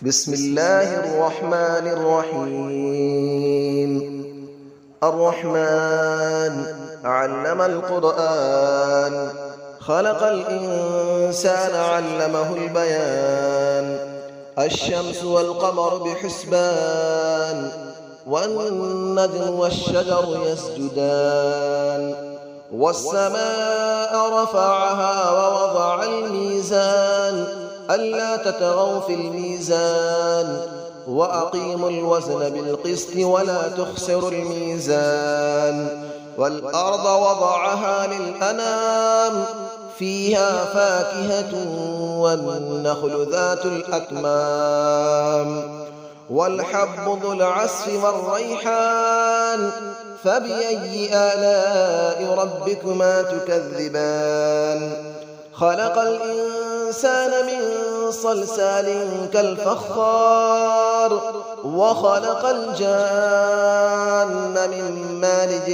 بسم الله الرحمن الرحيم. الرحمن علم القرآن، خلق الإنسان علمه البيان. الشمس والقمر بحسبان، والنجم والشجر يسجدان. والسماء رفعها ووضع الميزان، ألا تطغوا في الميزان، وأقيموا الوزن بالقسط ولا تخسروا الميزان. والأرض وضعها للأنام، فيها فاكهة والنخل ذات الأكمام. والحب ذو العصف والريحان، فبأي آلاء ربكما تكذبان. خلق الإنسان من صلصال كالفخار، وخلق الجان من مارج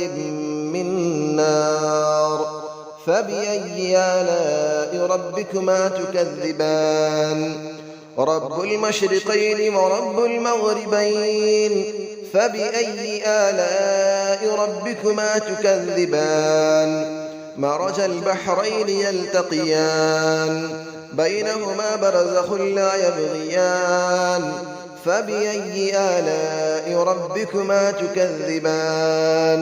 من نار. فبأي آلاء ربكما تكذبان. رب المشرقين ورب المغربين، فبأي آلاء ربكما تكذبان. مرج البحرين يلتقيان، بينهما برزخ لا يبغيان. فبأي آلاء ربكما تكذبان.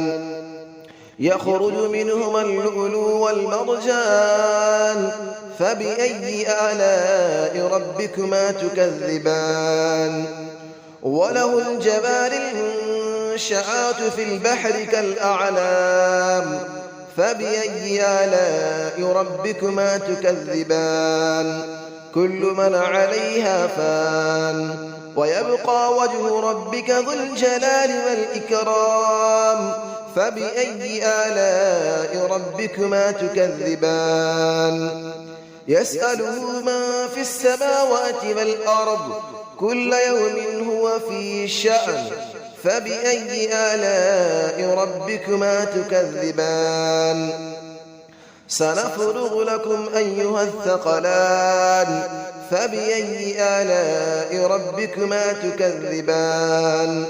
يخرج منهما اللؤلؤ والمرجان، فبأي آلاء ربكما تكذبان. وله الجوار المنشآت في البحر كالأعلام، فبأي آلاء ربكما تكذبان. كل من عليها فان، ويبقى وجه ربك ذو الجلال والإكرام. فبأي آلاء ربكما تكذبان. يسأله من في السماوات والأرض، كل يوم هو في شأن. فبأي آلاء ربكما تكذبان. سنفرغ لكم أيها الثقلان، فبأي آلاء ربكما تكذبان.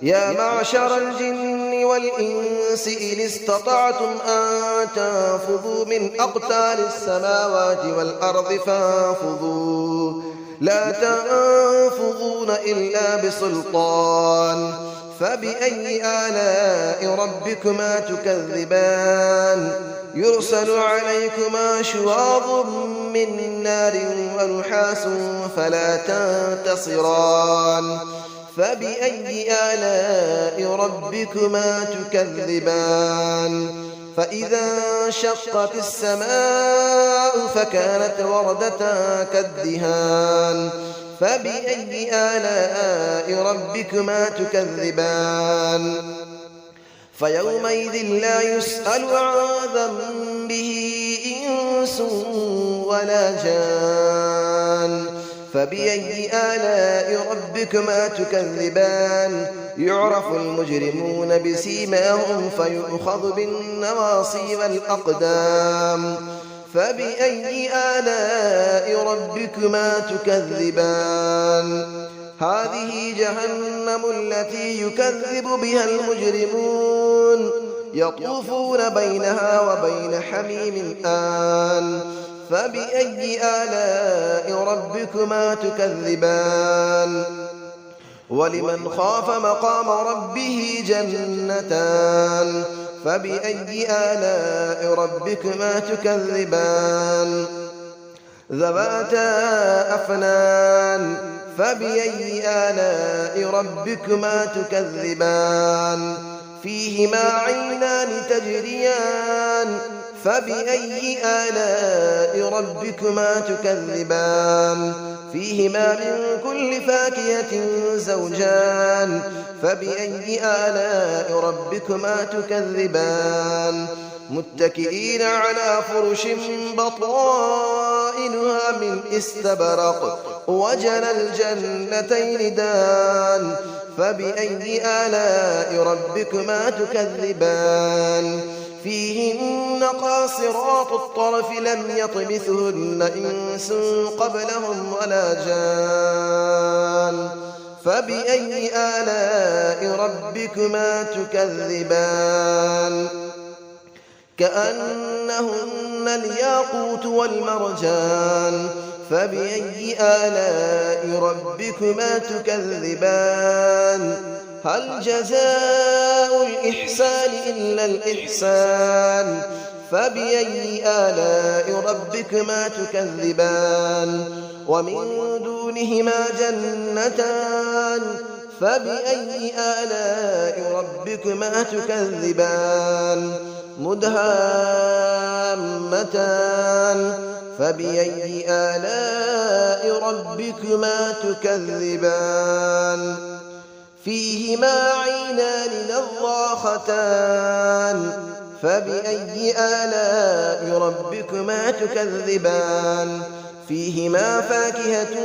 يا معشر الجن والإنس إن استطعتم أن تنفذوا من أقطار السماوات والأرض فانفذوا، لا تنفذون إلا بسلطان. فبأي آلاء ربكما تكذبان. يرسل عليكما شواظ من نار ونحاس فلا تنتصران. فبأي آلاء ربكما تكذبان. فإذا انشقت السماء فكانت وردة كالدهان. فبأي آلاء ربكما تكذبان. فيومئذ لا يسأل عن ذنبه إنس ولا جان. فبأي آلاء ربكما تكذبان. يعرف المجرمون بسيماهم فيؤخذ بالنواصي والأقدام. فبأي آلاء ربكما تكذبان. هذه جهنم التي يكذب بها المجرمون، يطوفون بينها وبين حميم آن. فبأي آلاء ربكما تكذبان. ولمن خاف مقام ربه جنتان. فبأي آلاء ربكما تكذبان. ذواتا أفنان. فبأي آلاء ربكما تكذبان. فيهما عينان تجريان. فبأي آلاء ربكما تكذبان. فيهما من كل فاكهة زوجان. فبأي آلاء ربكما تكذبان. متكئين على فرش بطائنها من استبرق، وجنى الجنتين دان. فبأي آلاء ربكما تكذبان. فيهن قاصرات الطرف لم يطمثهن إنس قبلهم ولا جان. فبأي آلاء ربكما تكذبان كأنهن الياقوت والمرجان فبأي آلاء ربكما تكذبان هل جزاء الإحسان إلا الإحسان فبأي آلاء ربكما تكذبان ومن دونهما جنتان فبأي آلاء ربكما تكذبان مدهامتان فبأي آلاء ربكما تكذبان فيهما عينان نضاختان فبأي آلاء ربكما تكذبان فيهما فاكهة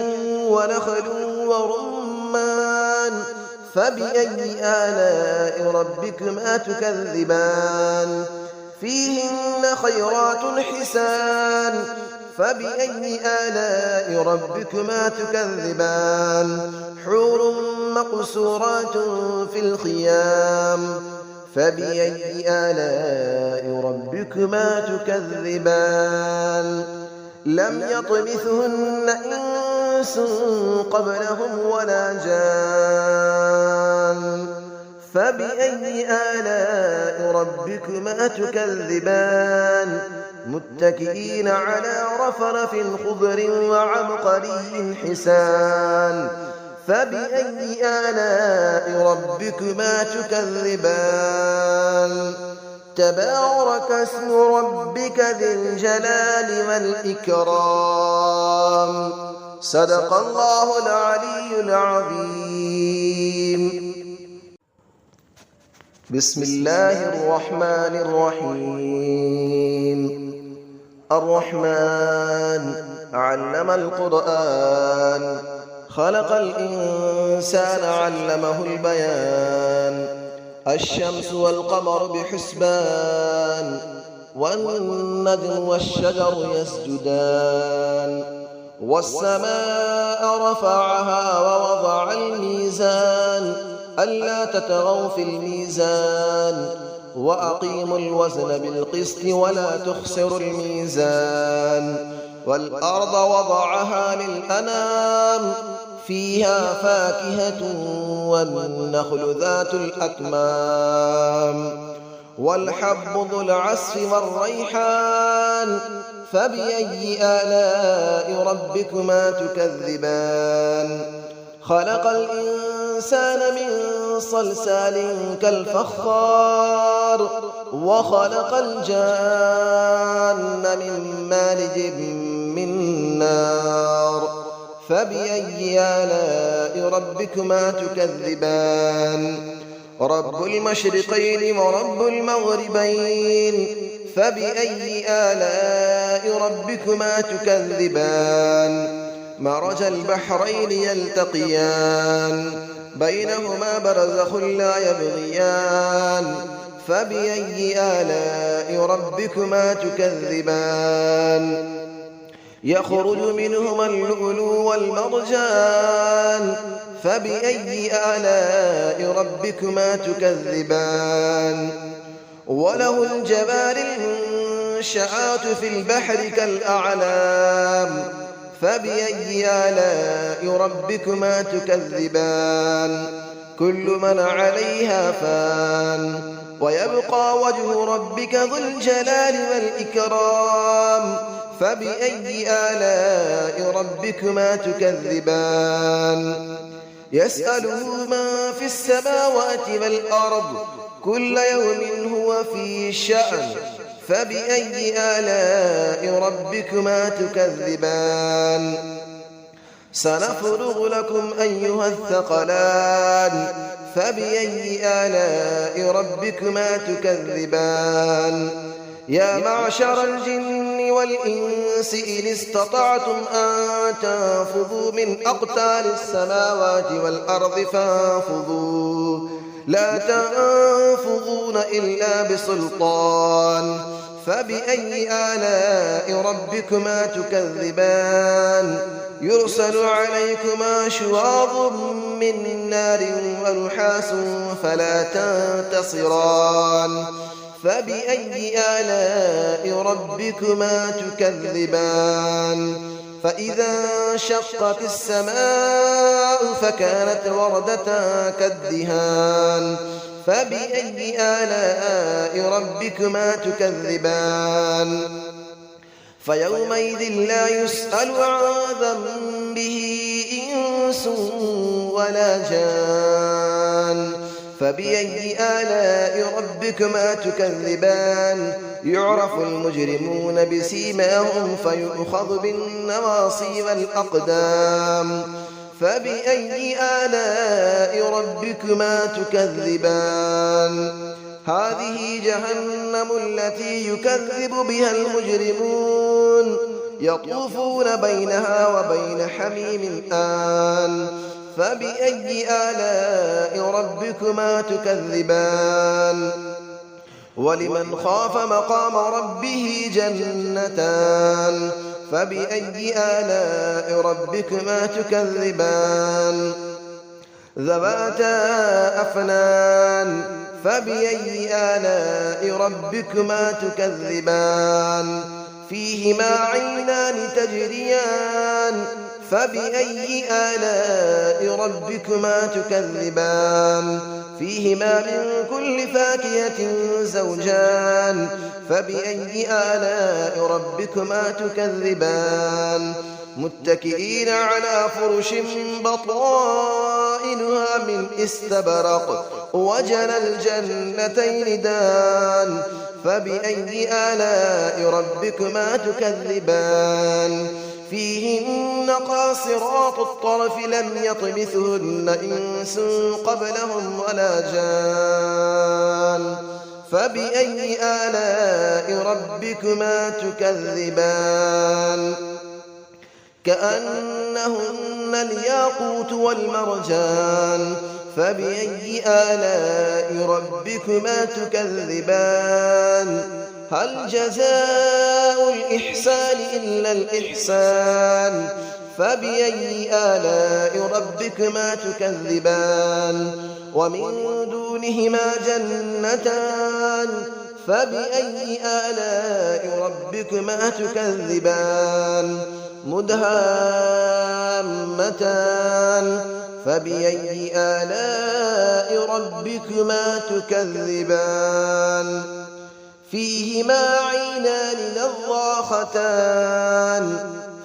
ونخل ورمان فبأي آلاء ربكما تكذبان فيهن خيرات حسان فبأي آلاء ربكما تكذبان حور مقصورات في الخيام فبأي آلاء ربكما تكذبان لم يطمثهن إنس قبلهم ولا جان فبأي آلاء ربكما تكذبان متكئين على رفرف خضر وعبقري حسان فبأي آلاء ربكما تكذبان تبارك اسم ربك ذي الجلال والإكرام صدق الله العلي العظيم بسم الله الرحمن الرحيم الرحمن علم القرآن خلق الإنسان علمه البيان الشمس والقمر بحسبان والنجم والشجر يسجدان والسماء رفعها ووضع الميزان ألا تطغوا في الميزان وأقيموا الوزن بالقسط ولا تخسروا الميزان والأرض وضعها للأنام فيها فاكهة والنخل ذات الأكمام والحب ذو العصف والريحان فبأي آلاء ربكما تكذبان خلق الإنسان من صلصال كالفخار وخلق الجان من مارج من نار فبأي آلاء ربكما تكذبان رب المشرقين ورب المغربين فبأي آلاء ربكما تكذبان مرج البحرين يلتقيان بينهما برزخ لا يبغيان فبأي آلاء ربكما تكذبان يخرج منهما اللؤلؤ والمرجان فبأي آلاء ربكما تكذبان وله الجبال المنشآت في البحر كالأعلام فبأي آلاء ربكما تكذبان كل من عليها فان ويبقى وجه ربك ذو الجلال والإكرام فبأي آلاء ربكما تكذبان يسأله من في السماوات والأرض كل يوم هو في شأن فبأي آلاء ربكما تكذبان سنفرغ لكم أيها الثقلان فبأي آلاء ربكما تكذبان يا معشر الجن والإنس إن استطعتم أن تنفذوا من أقطار السماوات والأرض فانفذوا لا تنفذون إلا بسلطان فبأي آلاء ربكما تكذبان يرسل عليكما شواظ من نار ونحاس فلا تنتصران فبأي آلاء ربكما تكذبان فإذا انشقت السماء فكانت وردة كالدهان فبأي آلاء ربكما تكذبان فيومئذ لا يسأل عن ذنبه إنس ولا جان فبأي آلاء ربكما تكذبان يعرف المجرمون بسيماهم فيؤخذ بالنواصي والأقدام فبأي آلاء ربكما تكذبان هذه جهنم التي يكذب بها المجرمون يطوفون بينها وبين حميم آن فبأي آلاء ربكما تكذبان ولمن خاف مقام ربه جنتان فبأي آلاء ربكما تكذبان ذواتا أفنان فبأي آلاء ربكما تكذبان فيهما عينان تجريان فبأي آلاء ربكما تكذبان فيهما من كل فاكهة زوجان فبأي آلاء ربكما تكذبان متكئين على فرش بطائنها من استبرق وجنى الجنتين دان فبأي آلاء ربكما تكذبان فيهن قاصرات الطرف لم يطمثهن إنس قبلهم ولا جان فبأي آلاء ربكما تكذبان كأنهن الياقوت والمرجان فبأي آلاء ربكما تكذبان هل جزاء الإحسان إلا الإحسان فبأي آلاء ربكما تكذبان ومن دونهما جنتان فبأي آلاء ربكما تكذبان مدهامتان فبأي آلاء ربكما تكذبان فيهما عينان نضاختان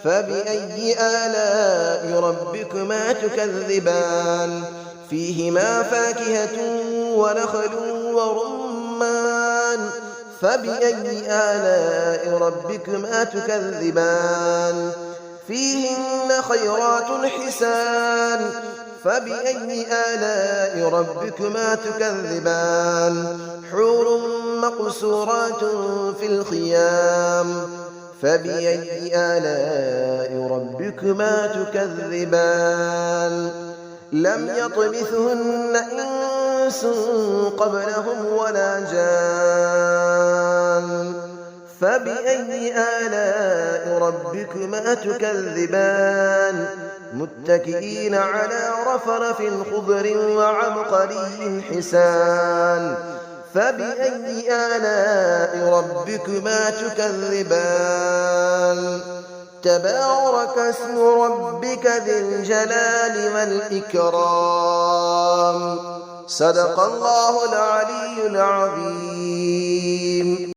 فبأي آلاء ربكما تكذبان فيهما فاكهة ونخل ورمان فبأي آلاء ربكما تكذبان فيهن خيرات حسان فبأي آلاء ربكما تكذبان حور مقصورات في الخيام فبأي آلاء ربكما تكذبان لم يطمثهن إنس قبلهم ولا جان فبأي آلاء ربكما تكذبان متكئين على رفرف خضر وعبقري حسان فبأي آلاء ربكما تكذبان تبارك اسم ربك ذي الجلال والإكرام صدق الله العلي العظيم.